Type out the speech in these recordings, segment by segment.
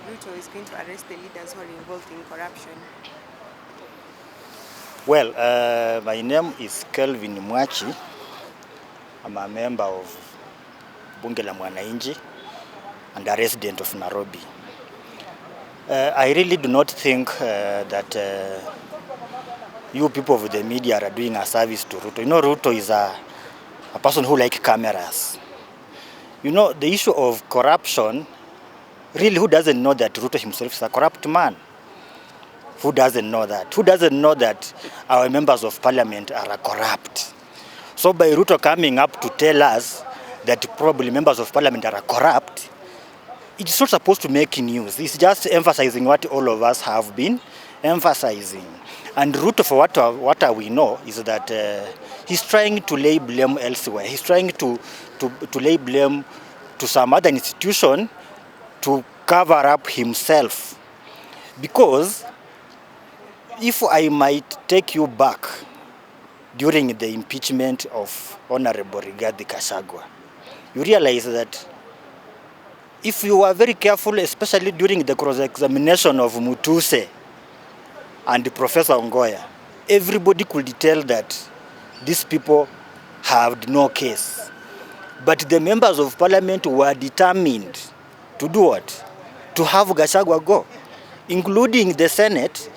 Ruto is going to arrest the leaders who are involved in corruption? Well, my name is Kelvin Mwanaichi. I'm a member of Bunge la Mwanaichi and a resident of Nairobi. I really do not think that you people of the media are doing a service to Ruto. You know, Ruto is a person who likes cameras. You know, the issue of corruption, really, who doesn't know that Ruto himself is a corrupt man? Who doesn't know that? Who doesn't know that our members of parliament are corrupt? So by Ruto coming up to tell us that probably members of parliament are corrupt, it's not supposed to make news. It's just emphasizing what all of us have been emphasizing. And Ruto, for what we know, is that he's trying to lay blame elsewhere. He's trying to lay blame to some other institution to cover up himself. Because if I might take you back during the impeachment of Honorable Rigathi Gachagua, you realize that if you were very careful, especially during the cross-examination of Mutuse and Professor Ongoya, everybody could tell that these people had no case. But the members of parliament were determined to do what? To have Gachagua go, including the Senate.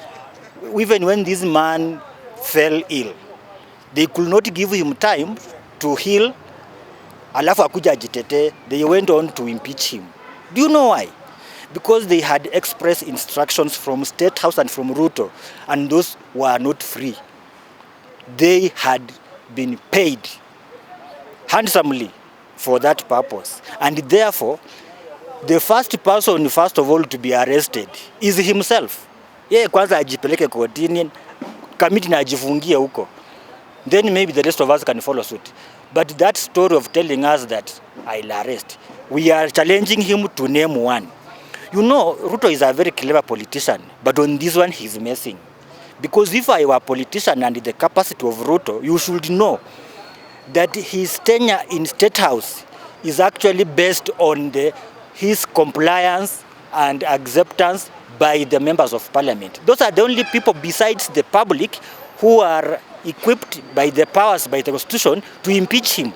Even when this man fell ill, they could not give him time to heal. Alafu akuja ajitete, they went on to impeach him. Do you know why? Because they had express instructions from State House and from Ruto, and those were not free. They had been paid handsomely for that purpose. And therefore, the first person, first of all, to be arrested is himself. Yeye kwanza ajipeleke kotini, kamiti na ajifungie huko. Then maybe the rest of us can follow suit. But that story of telling us that I'll arrest, we are challenging him to name one. You know, Ruto is a very clever politician, but on this one he's messing. Because if I were a politician and the capacity of Ruto, you should know that his tenure in State House is actually based on his compliance and acceptance by the members of parliament. Those are the only people besides the public who are equipped by the powers, by the constitution, to impeach him.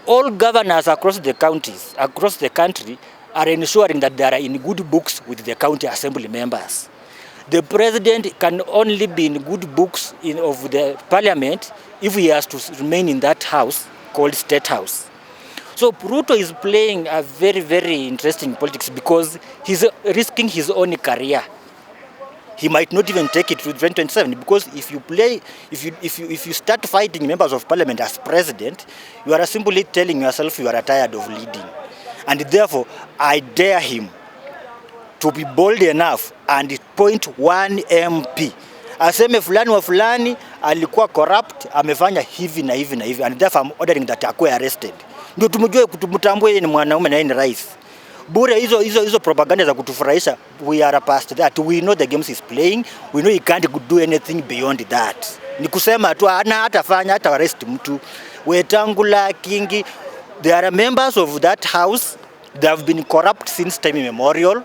All governors across the counties, across the country, are ensuring that they are in good books with the county assembly members. The president can only be in good books of the parliament if he has to remain in that house called State House. So Ruto is playing a very, very interesting politics because he's risking his own career. He might not even take it to 2027 because if you start fighting members of parliament as president, you are simply telling yourself you are tired of leading. And therefore, I dare him to be bold enough and point one MP. Aseme fulani wa fulani alikuwa corrupt, amefanya hivi na hivi na hivi, and therefore I'm ordering that akuwe arrested. Ndio tumjue kutumtambue yeye ni mwanaume na yeye ni rais. Bure hizo propaganda za kutufurahisha, we are past that. We know the games he's playing. We know he can't do anything beyond that. Ni kusema tu hatafanya hata arrest mtu. Wetangula, Kingi, they are members of that house. They have been corrupt since time immemorial.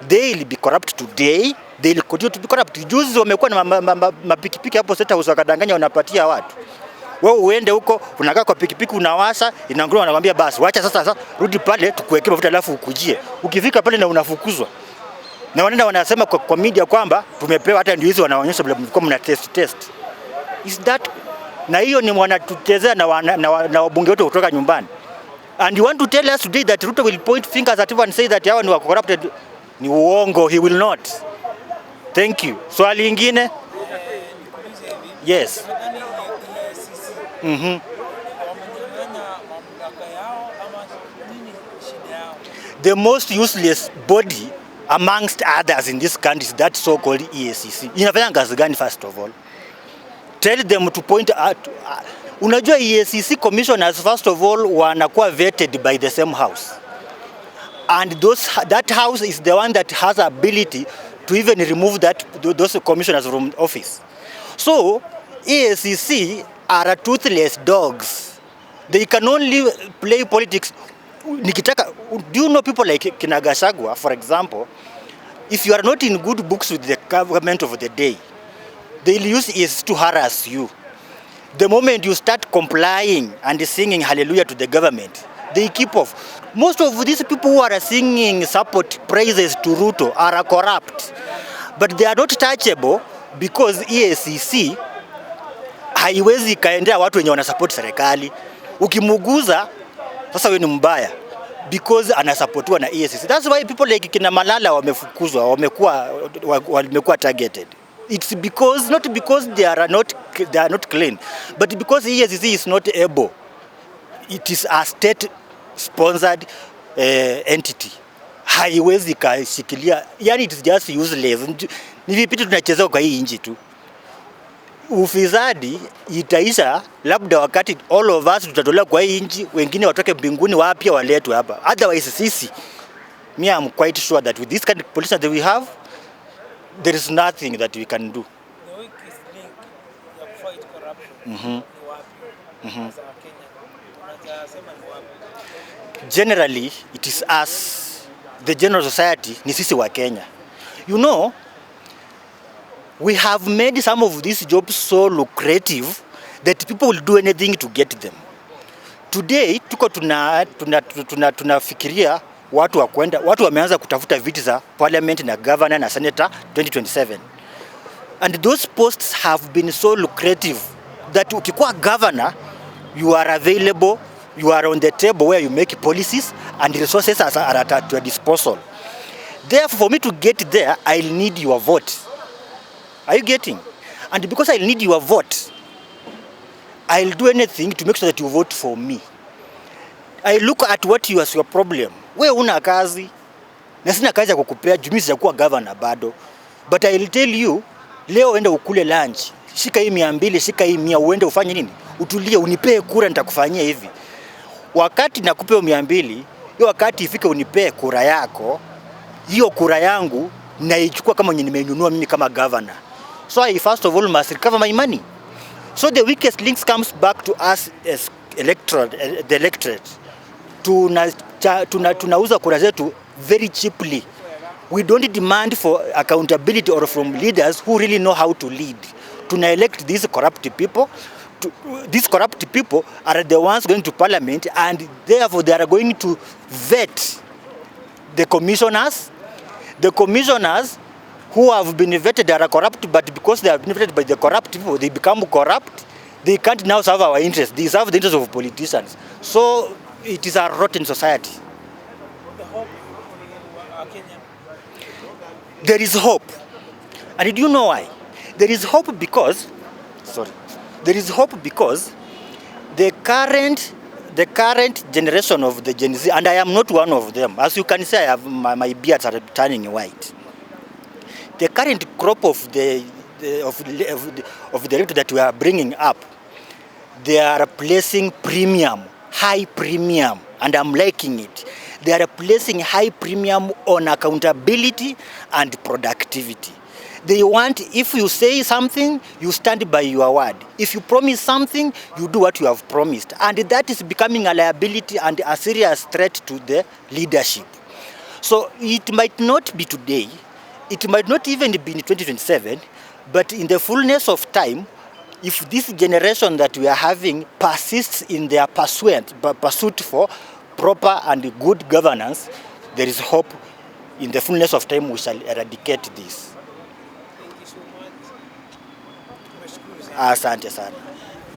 They will be corrupt today. They will continue to be corrupt. Juzi wamekuwa na mapikipiki hapo State House wakadanganya wanapatia watu. Wewe uende huko unakaa kwa pikipiki unawasha, inaangua wanakuambia basi wacha sasa rudi pale tukuwekee mafuta alafu ukujie. Ukifika pale na unafukuzwa. Na wanaenda wanasema kwa media kwamba tumepewa, hata ndio hizo wanaonyesha bila mlikuwa mna test. Is that, na hiyo ni wanatuchezea na wabunge wote kutoka nyumbani. And you want to tell us today that Ruto will point fingers at everyone and say that hawa ni corrupted? Ni uongo, he will not. Thank you. Swali lingine? Yes. The most useless body amongst others in this country is that so-called EACC. Inafanya kazi gani first of all? Tell them to point out. Unajua EACC commissioners first of all wanakuwa vetted by the same house. And that house is the one that has ability to even remove those commissioners from office. So EACC are toothless dogs. They can only play politics nikitaka, do you know people like Kinagashagwa, for example, if you are not in good books with the government of the day, they'll use is to harass you. The moment you start complying and singing hallelujah to the government, they keep off. Most of these people who are singing support praises to Ruto are corrupt, but they are not touchable because EACC haiwezi ikaendea watu wenye wanasupport serikali. Ukimuguza sasa wewe ni mbaya because anasupportiwa na EACC. That's why people like kina Malala wamefukuzwa, wamekuwa targeted. It's because not because they are not clean, but because EACC is not able. It is a state sponsored entity. Haiwezi kashikilia, yani it is just useless. Ni vipi tunacheza kwa hii nchi tu. Ufisadi itaisha labda wakati all of us tutatolewa kwa hii nchi, wengine watoke mbinguni wapya waletwe hapa. Otherwise sisi, me I'm quite sure that with this kind of politicians that we have, there is nothing that we can do. The weakest link ya fight corruption ni wapi? As a Kenya, unasema ni wapi? Generally, it is us, the general society, ni sisi wa Kenya. You know, we have made some of these jobs so lucrative that people will do anything to get them. Today, tuko tunafikiria watu wa kwenda, watu wameanza kutafuta viti za parliament na governor na senator 2027. And those posts have been so lucrative that ukikuwa governor, you are available, you are on the table where you make policies and resources are at your disposal. Therefore, for me to get there, I'll need your vote. Are you getting? And because I'll need your vote, I'll do anything to make sure that you vote for me. I look at what is your problem. Wewe una kazi, na sina kazi ya kukupea, juu mimi sijakuwa governor bado. But I'll tell you, leo enda ukule lunch, shika hii 200, shika hii 100, uende ufanye nini? Utulie, unipee kura nitakufanyia hivi. Wakati nakupea 200, hiyo wakati ifike unipee kura yako, hiyo kura yangu naichukua kama nimeinunua mimi kama governor. So I first of all must recover my money. So the weakest links comes back to us as the electorate. Tunauza kura zetu very cheaply. We don't demand for accountability or from leaders who really know how to lead. Tuna elect these corrupt people. These corrupt people are the ones going to parliament, and therefore they are going to vet the commissioners. The commissioners who have been vetted are corrupt, but because they have been vetted by the corrupt people, they become corrupt. They can't now serve our interests. They serve the interests of politicians. So it is a rotten society. The hope for Kenya. There is hope. And do you know why? There is hope because, there is hope because the current generation of the Gen Z, and I am not one of them. As you can see, I have my beards are turning white. The current crop of the electorate that we are bringing up, they are placing high premium, and I'm liking it. They are placing high premium on accountability and productivity. They want, if you say something, you stand by your word. If you promise something, you do what you have promised. And that is becoming a liability and a serious threat to the leadership. So it might not be today, it might not even be in 2027, but in the fullness of time, if this generation that we are having persists in their pursuit for proper and good governance, there is hope. In the fullness of time we shall eradicate this. Thank you so much. Asante sana.